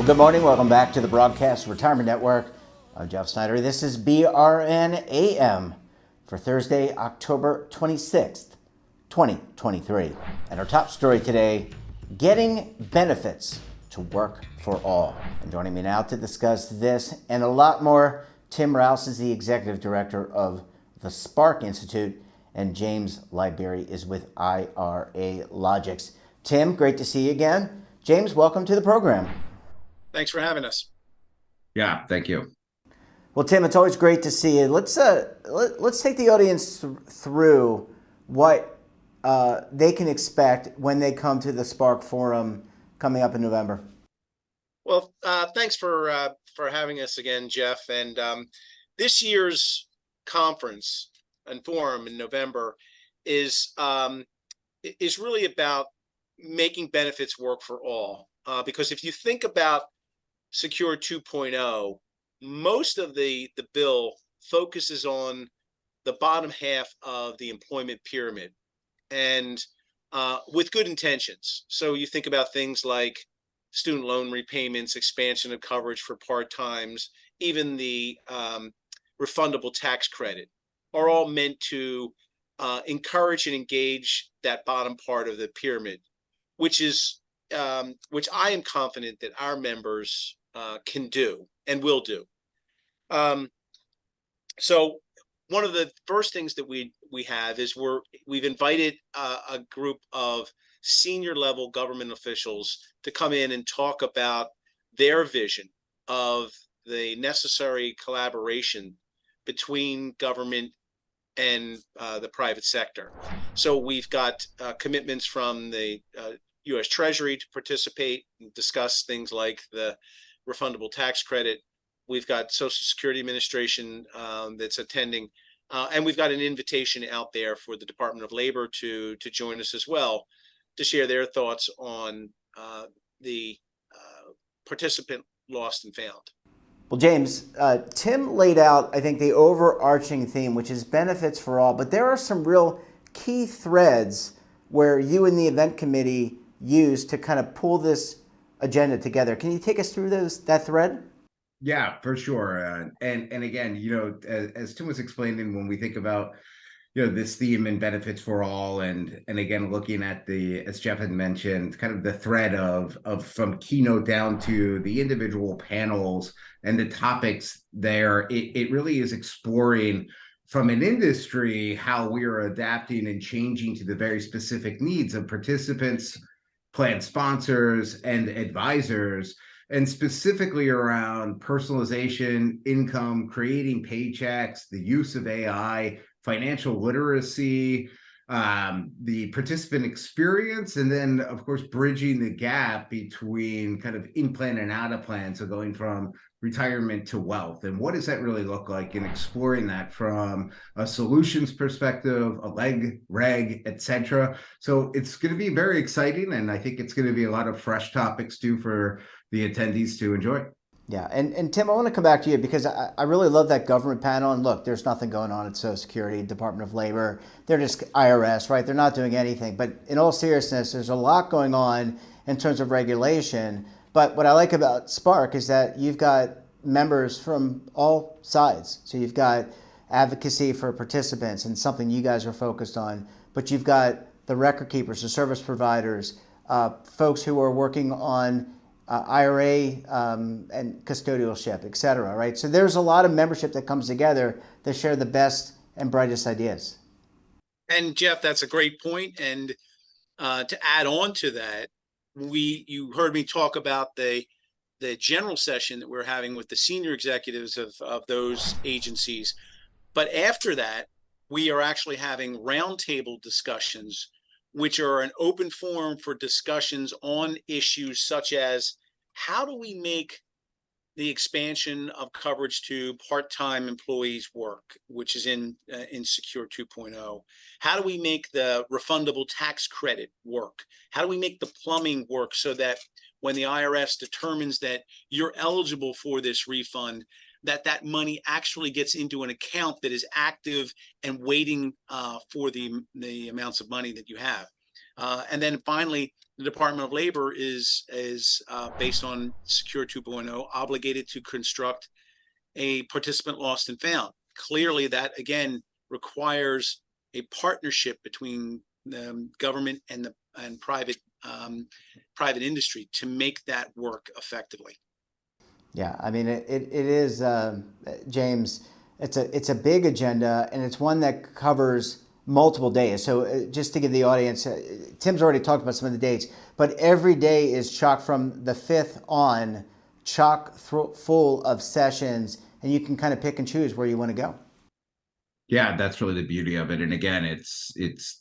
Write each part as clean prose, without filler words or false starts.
Well, good morning. Welcome back to the Broadcast Retirement Network. I'm Jeff Snyder. This is BRN AM for Thursday, October 26th, 2023. And our top story today, getting benefits to work for all. And joining me now to discuss this and a lot more, Tim Rouse is the Executive Director of the Spark Institute, and James Libery is with IRA Logics. Tim, great to see you again. James, welcome to the program. Thanks for having us. Yeah, thank you. Well, Tim, it's always great to see you. Let's take the audience through what they can expect when they come to the Spark Forum coming up in November. Well, thanks for having us again, Jeff. And this year's conference and forum in November is really about making benefits work for all. Because if you think about Secure 2.0, most of the bill focuses on the bottom half of the employment pyramid, and with good intentions. So you think about things like student loan repayments, expansion of coverage for part-times, even the refundable tax credit are all meant to encourage and engage that bottom part of the pyramid, which I am confident that our members can do and will do. So one of the first things that we have is we've invited a group of senior level government officials to come in and talk about their vision of the necessary collaboration between government and the private sector. So we've got commitments from the U.S. Treasury to participate and discuss things like the refundable tax credit. We've got Social Security Administration that's attending, and we've got an invitation out there for the Department of Labor to join us as well, to share their thoughts on the participant lost and found. Well, James, Tim laid out, I think, the overarching theme, which is benefits for all, but there are some real key threads where you and the event committee use to kind of pull this agenda together. Can you take us through that thread? Yeah, for sure. And again, as Tim was explaining, when we think about this theme and benefits for all, and again looking at as Jeff had mentioned, kind of the thread of from keynote down to the individual panels and the topics there, it really is exploring from an industry how we are adapting and changing to the very specific needs of participants, plan sponsors, and advisors, and specifically around personalization, income, creating paychecks, the use of AI, financial literacy, the participant experience, and then, of course, bridging the gap between kind of in plan and out of plan. So going from retirement to wealth, and what does that really look like, and exploring that from a solutions perspective, a reg, etc. So it's going to be very exciting, and I think it's going to be a lot of fresh topics too for the attendees to enjoy. Yeah, and Tim, I want to come back to you because I really love that government panel. And look, there's nothing going on at Social Security, Department of Labor. They're just IRS, right? They're not doing anything. But in all seriousness, there's a lot going on in terms of regulation. But what I like about Spark is that you've got members from all sides. So you've got advocacy for participants and something you guys are focused on. But you've got the record keepers, the service providers, folks who are working on IRA and custodialship, et cetera, right? So there's a lot of membership that comes together to share the best and brightest ideas. And Jeff, that's a great point. And to add on to that, you heard me talk about the general session that we're having with the senior executives of those agencies. But after that, we are actually having roundtable discussions, which are an open forum for discussions on issues such as how do we make the expansion of coverage to part-time employees work, which is in Secure 2.0. How do we make the refundable tax credit work? How do we make the plumbing work so that when the IRS determines that you're eligible for this refund, that money actually gets into an account that is active and waiting for the amounts of money that you have? And then finally, the Department of Labor is based on Secure 2.0 obligated to construct a participant lost and found. Clearly, that again requires a partnership between the government and private industry to make that work effectively. Yeah, I mean it is James. It's a big agenda, and it's one that covers multiple days. So just to give the audience, Tim's already talked about some of the dates, but every day is chock from the 5th on, chock full of sessions, and you can kind of pick and choose where you want to go. Yeah, that's really the beauty of it. And again, it's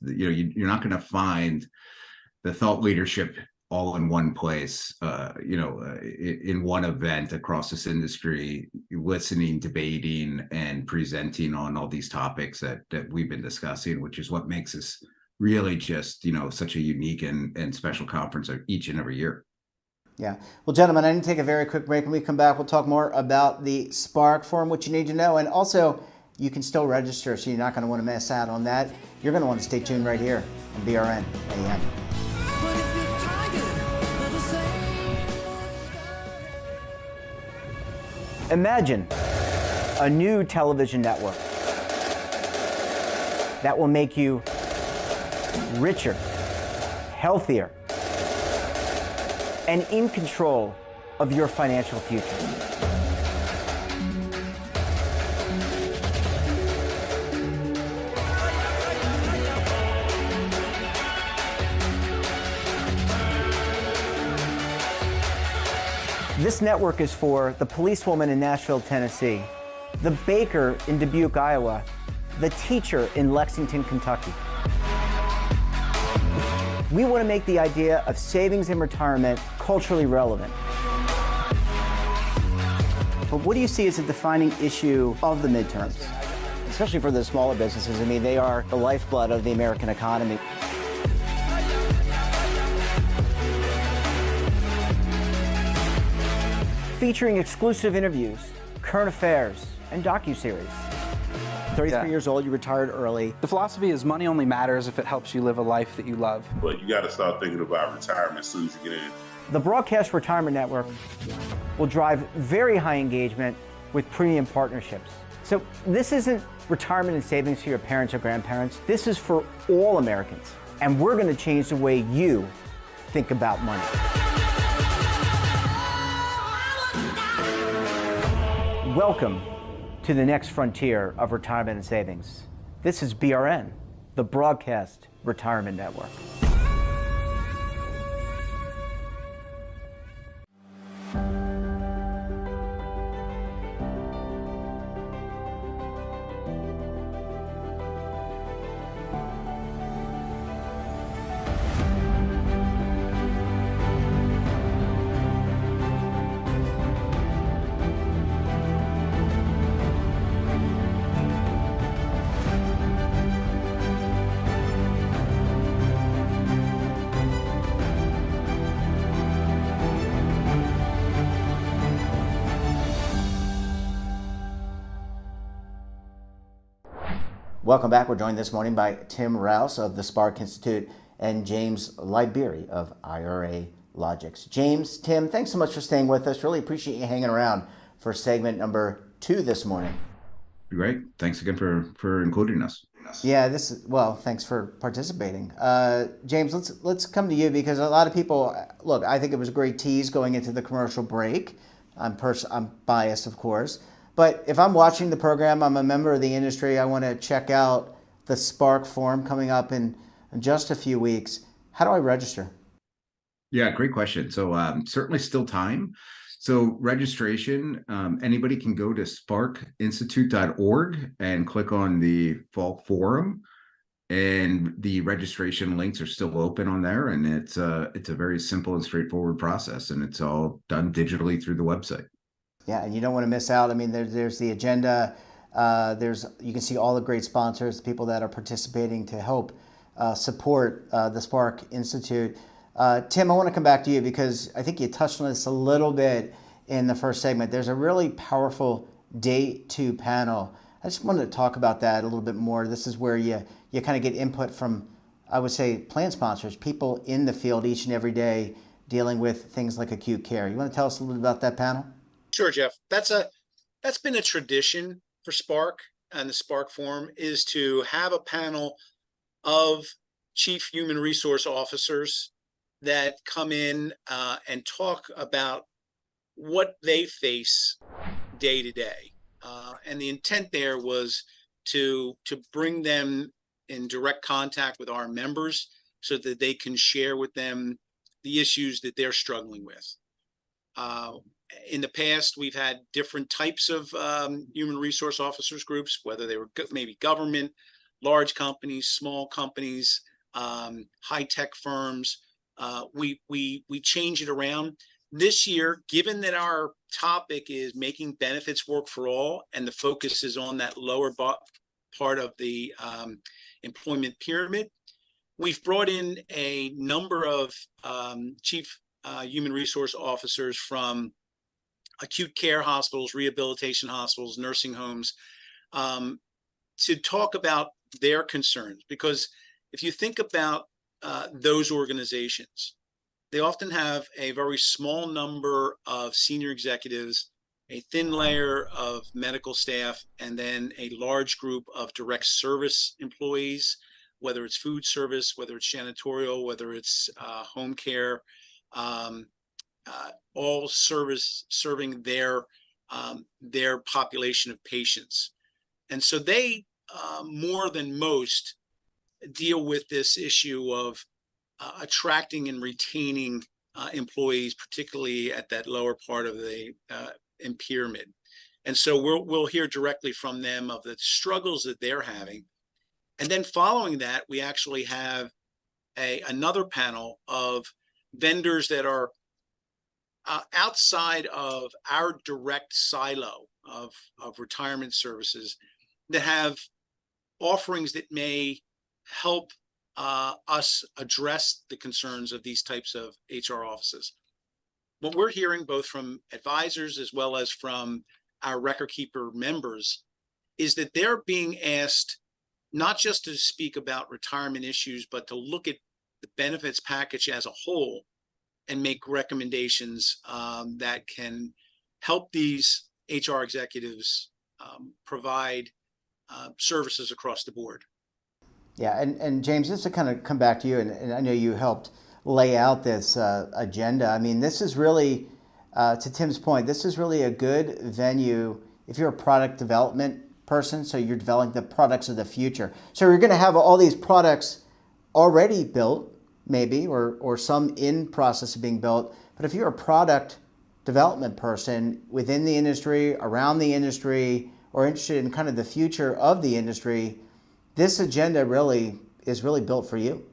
you're not going to find the thought leadership all in one place, in one event across this industry, listening, debating, and presenting on all these topics that we've been discussing, which is what makes this really just, such a unique and special conference each and every year. Yeah. Well, gentlemen, I need to take a very quick break. When we come back, we'll talk more about the Spark Forum, what you need to know. And also, you can still register, so you're not going to want to miss out on that. You're going to want to stay tuned right here on BRN AM. Imagine a new television network that will make you richer, healthier, and in control of your financial future. This network is for the policewoman in Nashville, Tennessee, the baker in Dubuque, Iowa, the teacher in Lexington, Kentucky. We want to make the idea of savings and retirement culturally relevant. But what do you see as a defining issue of the midterms, especially for the smaller businesses? I mean, they are the lifeblood of the American economy. Featuring exclusive interviews, current affairs, and docuseries. 33 years old, you retired early. The philosophy is money only matters if it helps you live a life that you love. But you got to start thinking about retirement as soon as you get in. The Broadcast Retirement Network will drive very high engagement with premium partnerships. So this isn't retirement and savings for your parents or grandparents. This is for all Americans. And we're going to change the way you think about money. Welcome to the next frontier of retirement and savings. This is BRN, the Broadcast Retirement Network. Welcome back. We're joined this morning by Tim Rouse of the Spark Institute and James Liberi of IRA Logics. James, Tim, thanks so much for staying with us. Really appreciate you hanging around for segment number 2 this morning. Great. Thanks again for including us. Yeah, thanks for participating. James, let's come to you because a lot of people, look, I think it was a great tease going into the commercial break. I'm biased, of course. But if I'm watching the program, I'm a member of the industry, I want to check out the Spark Forum coming up in just a few weeks. How do I register? Yeah, great question. So certainly still time. So registration, anybody can go to sparkinstitute.org and click on the Fall Forum. And the registration links are still open on there. And it's a very simple and straightforward process. And it's all done digitally through the website. Yeah, and you don't want to miss out. I mean, there's the agenda. You can see all the great sponsors, the people that are participating to help support the Spark Institute. Tim, I want to come back to you because I think you touched on this a little bit in the first segment. There's a really powerful Day 2 panel. I just wanted to talk about that a little bit more. This is where you kind of get input from I would say, plan sponsors, people in the field each and every day dealing with things like acute care. You want to tell us a little bit about that panel? Sure, Jeff. That's been a tradition for Spark, and the Spark Forum is to have a panel of chief human resource officers that come in and talk about what they face day to day. And the intent there was to bring them in direct contact with our members so that they can share with them the issues that they're struggling with. In the past, we've had different types of human resource officers groups, whether they were maybe government, large companies, small companies, high-tech firms. We change it around. This year, given that our topic is making benefits work for all, and the focus is on that lower part of the employment pyramid, we've brought in a number of chief human resource officers from acute care hospitals, rehabilitation hospitals, nursing homes, to talk about their concerns. Because if you think about those organizations, they often have a very small number of senior executives, a thin layer of medical staff, and then a large group of direct service employees, whether it's food service, whether it's janitorial, whether it's home care, all serving their population of patients. And so they, more than most, deal with this issue of attracting and retaining employees, particularly at that lower part of the pyramid. And so we'll hear directly from them of the struggles that they're having. And then following that, we actually have another panel of vendors that are outside of our direct silo of retirement services that have offerings that may help us address the concerns of these types of HR offices. What we're hearing both from advisors as well as from our record keeper members is that they're being asked not just to speak about retirement issues, but to look at the benefits package as a whole and make recommendations that can help these HR executives provide services across the board. Yeah, and James, just to kind of come back to you, and I know you helped lay out this agenda. I mean, this is really, to Tim's point, this is really a good venue if you're a product development person, so you're developing the products of the future. So you're going to have all these products already built, maybe, or some in process of being built. But if you're a product development person within the industry, around the industry, or interested in kind of the future of the industry, this agenda really is built for you.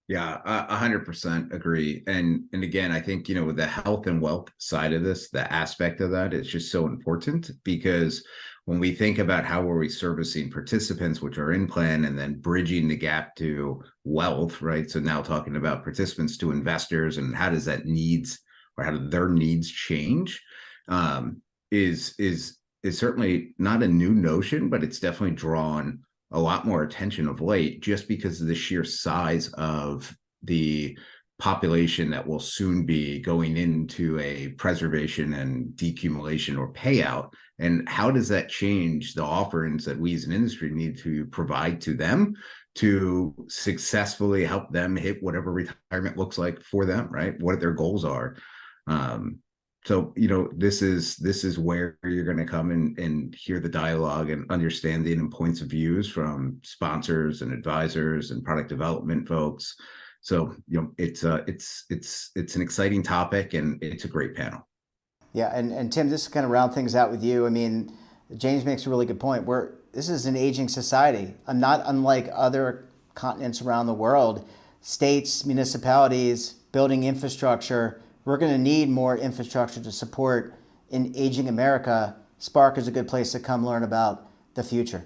Yeah, 100% agree. And again, I think, with the health and wealth side of this, the aspect of that is just so important, because when we think about how are we servicing participants, which are in plan, and then bridging the gap to wealth, right? So now talking about participants to investors, and how does that needs, or how do their needs change, is certainly not a new notion, but it's definitely drawn a lot more attention of late, just because of the sheer size of the population that will soon be going into a preservation and decumulation or payout. And how does that change the offerings that we as an industry need to provide to them to successfully help them hit whatever retirement looks like for them, right? What their goals are. So, this is where you're going to come and hear the dialogue and understanding and points of views from sponsors and advisors and product development folks. So, it's an exciting topic, and it's a great panel. Yeah, and Tim, just to kind of round things out with you, I mean, James makes a really good point. This is an aging society, not unlike other continents around the world. States, municipalities, building infrastructure. We're going to need more infrastructure to support an aging America. Spark is a good place to come learn about the future.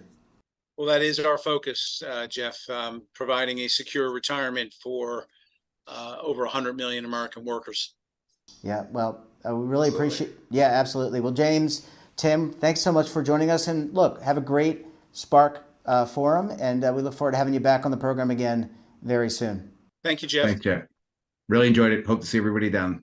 Well, that is our focus, Jeff, providing a secure retirement for over 100 million American workers. Yeah, well, we really appreciate. Yeah, absolutely. Well, James, Tim, thanks so much for joining us. And look, have a great Spark forum, and we look forward to having you back on the program again very soon. Thank you, Jeff. Thanks, Jeff. Really enjoyed it. Hope to see everybody down.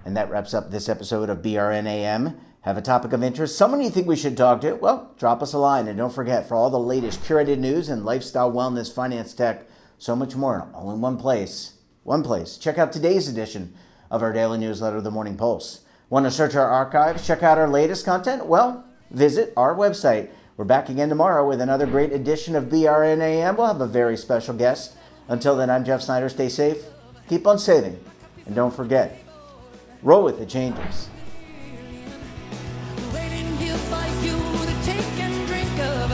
And that wraps up this episode of BRNAM. Have a topic of interest, someone you think we should talk to? Well, drop us a line. And don't forget, for all the latest curated news and lifestyle, wellness, finance, tech, so much more, all in one place. One place. Check out today's edition of our daily newsletter, The Morning Pulse. Want to search our archives, check out our latest content? Well, visit our website. We're back again tomorrow with another great edition of BRNAM. We'll have a very special guest. Until then, I'm Jeff Snyder. Stay safe, keep on saving, and don't forget, roll with the changes. Waiting here for you to take and drink of.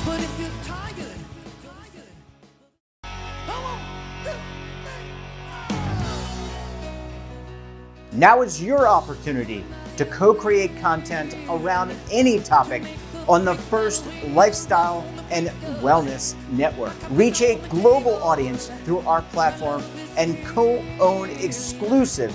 But if you're tired, come on. Now is your opportunity to co-create content around any topic on the first lifestyle and wellness network. Reach a global audience through our platform and co-own exclusive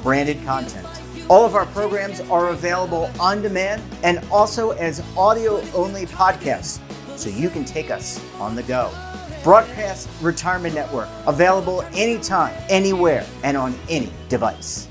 branded content. All of our programs are available on demand and also as audio-only podcasts, so you can take us on the go. Broadcast Retirement Network, available anytime, anywhere, and on any device.